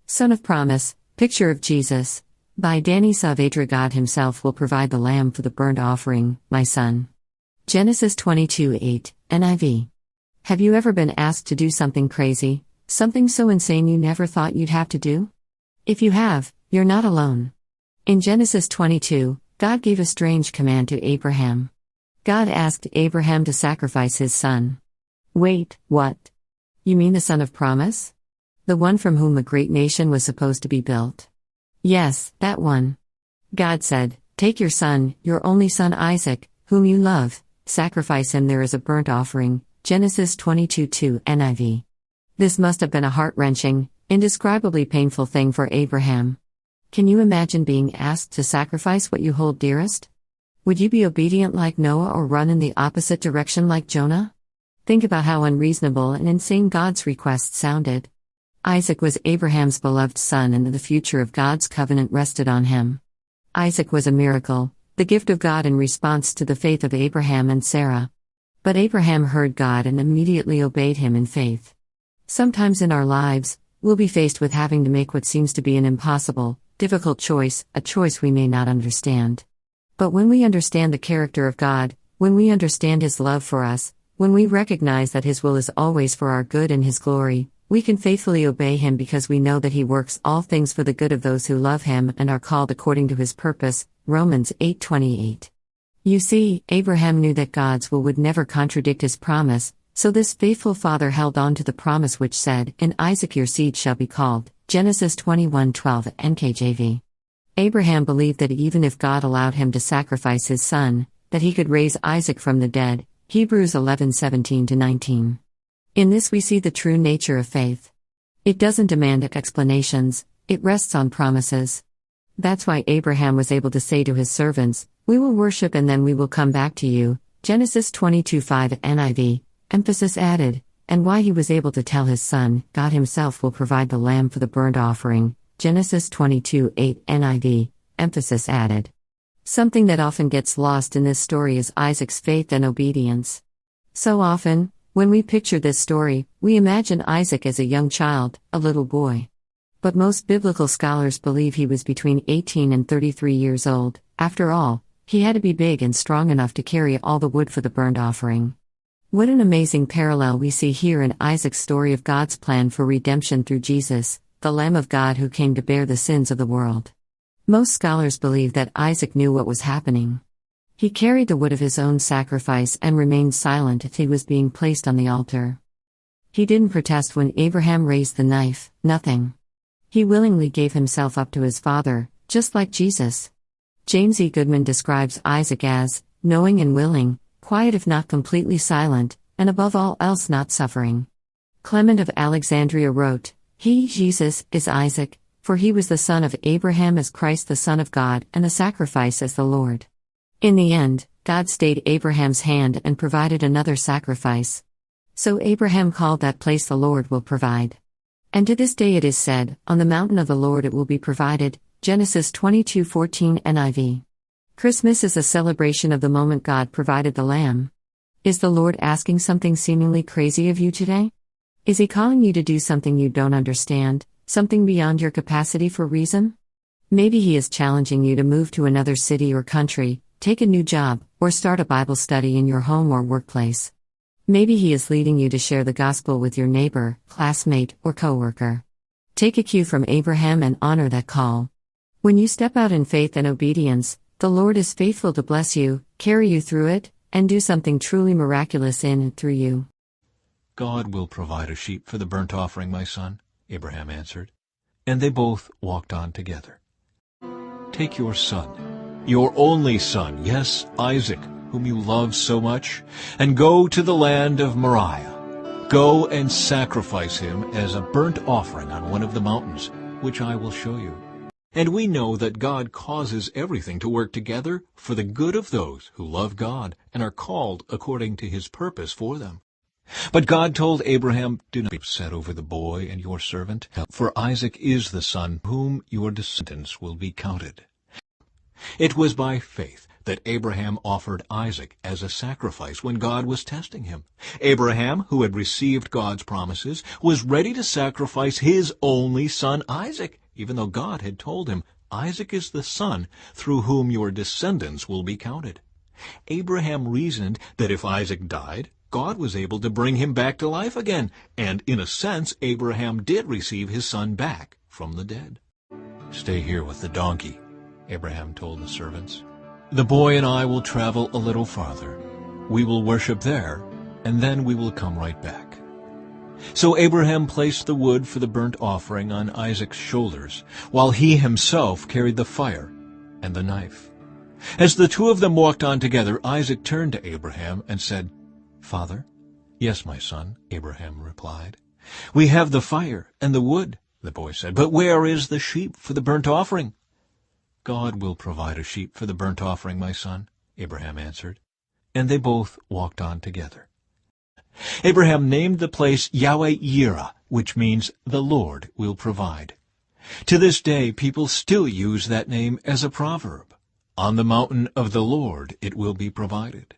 Son of Promise, Picture of Jesus. By Danny Saavedra. God himself will provide the lamb for the burnt offering, my son. Genesis 22:8, NIV. Have you ever been asked to do something crazy, something so insane you never thought you'd have to do? If you have, you're not alone. In Genesis 22, God gave a strange command to Abraham. God asked Abraham to sacrifice his son. Wait, what? You mean the son of promise? The one from whom a great nation was supposed to be built? Yes, that one. God said, "Take your son, your only son Isaac, whom you love, sacrifice him there as a burnt offering." Genesis 22:2 NIV. This must have been a heart-wrenching, indescribably painful thing for Abraham. Can you imagine being asked to sacrifice what you hold dearest? Would you be obedient like Noah or run in the opposite direction like Jonah? Think about how unreasonable and insane God's request sounded. Isaac was Abraham's beloved son, and the future of God's covenant rested on him. Isaac was a miracle, the gift of God in response to the faith of Abraham and Sarah. But Abraham heard God and immediately obeyed him in faith. Sometimes in our lives, we'll be faced with having to make what seems to be an impossible, difficult choice, a choice we may not understand. But when we understand the character of God, when we understand His love for us, when we recognize that His will is always for our good and His glory, we can faithfully obey Him because we know that He works all things for the good of those who love Him and are called according to His purpose. Romans 8:28. You see, Abraham knew that God's will would never contradict His promise, so this faithful father held on to the promise which said, "In Isaac your seed shall be called." Genesis 21:12 NKJV. Abraham believed that even if God allowed him to sacrifice his son, that he could raise Isaac from the dead. Hebrews 11:17-19. In this we see the true nature of faith. It doesn't demand explanations, it rests on promises. That's why Abraham was able to say to his servants, "We will worship and then we will come back to you." Genesis 22:5 NIV, emphasis added, and why he was able to tell his son, "God himself will provide the lamb for the burnt offering." Genesis 22:8 NIV, emphasis added. Something that often gets lost in this story is Isaac's faith and obedience. So often, when we picture this story, we imagine Isaac as a young child, a little boy. But most biblical scholars believe he was between 18 and 33 years old. After all, he had to be big and strong enough to carry all the wood for the burnt offering. What an amazing parallel we see here in Isaac's story of God's plan for redemption through Jesus, the Lamb of God who came to bear the sins of the world. Most scholars believe that Isaac knew what was happening. He carried the wood of his own sacrifice and remained silent if he was being placed on the altar. He didn't protest when Abraham raised the knife, nothing. He willingly gave himself up to his father, just like Jesus. James E. Goodman describes Isaac as knowing and willing, quiet if not completely silent, and above all else not suffering. Clement of Alexandria wrote, "He, Jesus, is Isaac, for he was the son of Abraham as Christ the Son of God and the sacrifice as the Lord." In the end, God stayed Abraham's hand and provided another sacrifice. So Abraham called that place "the Lord will provide." And to this day it is said, "On the mountain of the Lord it will be provided." Genesis 22:14 NIV. Christmas is a celebration of the moment God provided the lamb. Is the Lord asking something seemingly crazy of you today? Is He calling you to do something you don't understand, something beyond your capacity for reason? Maybe He is challenging you to move to another city or country, take a new job, or start a Bible study in your home or workplace. Maybe He is leading you to share the gospel with your neighbor, classmate, or coworker. Take a cue from Abraham and honor that call. When you step out in faith and obedience, the Lord is faithful to bless you, carry you through it, and do something truly miraculous in and through you. "God will provide a sheep for the burnt offering, my son," Abraham answered. And they both walked on together. "Take your son, your only son, yes, Isaac, whom you love so much, and go to the land of Moriah. Go and sacrifice him as a burnt offering on one of the mountains, which I will show you." And we know that God causes everything to work together for the good of those who love God and are called according to His purpose for them. But God told Abraham, "Do not be upset over the boy and your servant, for Isaac is the son whom your descendants will be counted." It was by faith that Abraham offered Isaac as a sacrifice when God was testing him. Abraham, who had received God's promises, was ready to sacrifice his only son Isaac, even though God had told him, "Isaac is the son through whom your descendants will be counted." Abraham reasoned that if Isaac died, God was able to bring him back to life again, and in a sense, Abraham did receive his son back from the dead. "Stay here with the donkey," Abraham told the servants. "The boy and I will travel a little farther. We will worship there, and then we will come right back." So Abraham placed the wood for the burnt offering on Isaac's shoulders, while he himself carried the fire and the knife. As the two of them walked on together, Isaac turned to Abraham and said, "Father?" "Yes, my son," Abraham replied. "We have the fire and the wood," the boy said, "but where is the sheep for the burnt offering?" "God will provide a sheep for the burnt offering, my son," Abraham answered. And they both walked on together. Abraham named the place Yahweh-Yireh, which means "the Lord will provide." To this day, people still use that name as a proverb. On the mountain of the Lord it will be provided.